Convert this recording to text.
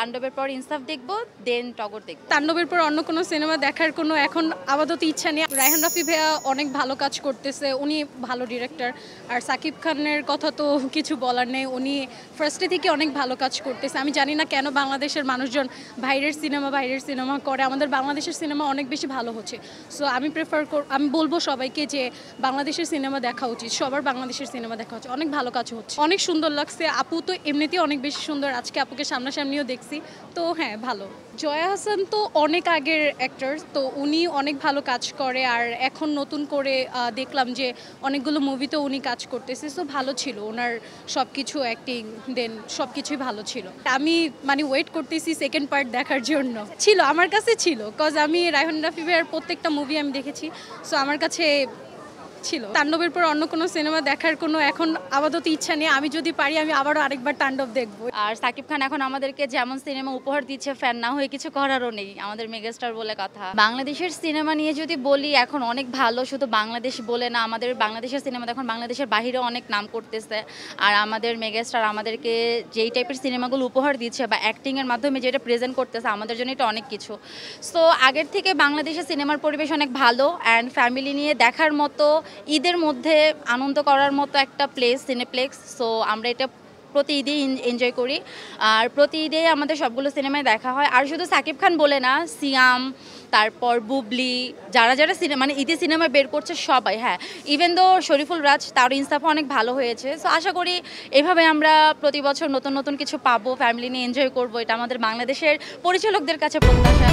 তাণ্ডবের পর ইনসাফ দেখব, দেন টগর দেখব। তাণ্ডবের পর অন্য কোনো সিনেমা দেখার কোনো এখন আপাতত ইচ্ছা নেই। রায়হান রাফি ভাইয়া অনেক ভালো কাজ করতেছে, উনি ভালো ডিরেক্টর। আর সাকিব খানের কথা তো কিছু বলার নেই, উনি ফার্স্টে থেকে অনেক ভালো কাজ করতেছে। আমি জানি না কেন বাংলাদেশের মানুষজন বাইরের সিনেমা করে, আমাদের বাংলাদেশের সিনেমা অনেক বেশি ভালো হচ্ছে। সো আমি বলবো সবাইকে যে বাংলাদেশের সিনেমা দেখা উচিত, সবার বাংলাদেশের সিনেমা দেখা উচিত, অনেক ভালো কাজ হচ্ছে, অনেক সুন্দর লাগছে। আপু তো এমনিতেই অনেক বেশি সুন্দর, আজকে আপুকে সামনাসামনিও দেখছি, তো হ্যাঁ ভালো। জয়া হাসান তো অনেক আগের অ্যাক্টর, তো উনি অনেক ভালো কাজ করে। আর এখন নতুন করে দেখলাম যে অনেকগুলো মুভিতেও উনি কাজ করতেছে, সো ভালো ছিল ওনার সব কিছু, অ্যাক্টিং দেন সব কিছুই ভালো ছিল। আমি মানে ওয়েট করতেছি সেকেন্ড পার্ট দেখার জন্য। ছিল আমার কাছে ছিল, কজ আমি রায়হান রাফি ভাইয়ের প্রত্যেকটা মুভি আমি দেখেছি, সো আমার কাছে ছিল। তাণ্ডবের পর অন্য কোনো সিনেমা দেখার কোনো এখন আপাতত ইচ্ছা নেই। আমি যদি পারি আমি আবারও আরেকবার তাণ্ডব দেখব। আর সাকিব খান এখন আমাদেরকে যেমন সিনেমা উপহার দিচ্ছে, ফ্যান না হয়ে কিছু করারও নেই, আমাদের মেগাস্টার বলে কথা। বাংলাদেশের সিনেমা নিয়ে যদি বলি, এখন অনেক ভালো, শুধু বাংলাদেশ বলে না, আমাদের বাংলাদেশের সিনেমা এখন বাংলাদেশের বাহিরেও অনেক নাম করতেছে। আর আমাদের মেগাস্টার আমাদেরকে যেই টাইপের সিনেমাগুলো উপহার দিচ্ছে বা অ্যাক্টিংয়ের মাধ্যমে যেটা প্রেজেন্ট করতেছে, আমাদের জন্য এটা অনেক কিছু। সো আগের থেকে বাংলাদেশের সিনেমার পরিবেশ অনেক ভালো, অ্যান্ড ফ্যামিলি নিয়ে দেখার মতো, ঈদের মধ্যে আনন্দ করার মতো একটা প্লেস সিনেপ্লেক্স। সো আমরা এটা প্রতি ঈদেই এনজয় করি, আর প্রতি ঈদেই আমাদের সবগুলো সিনেমায় দেখা হয়। আর শুধু সাকিব খান বলে না, সিয়াম, তারপর বুবলি, যারা যারা সিনেমা মানে ঈদে সিনেমা বের করছে সবাই, হ্যাঁ, ইভেন দো শরীফুল রাজ, তার ইনসাফও অনেক ভালো হয়েছে। সো আশা করি এভাবে আমরা প্রতি বছর নতুন নতুন কিছু পাবো, ফ্যামিলি নিয়ে এনজয় করবো, এটা আমাদের বাংলাদেশের পরিচালকদের কাছে প্রত্যাশা।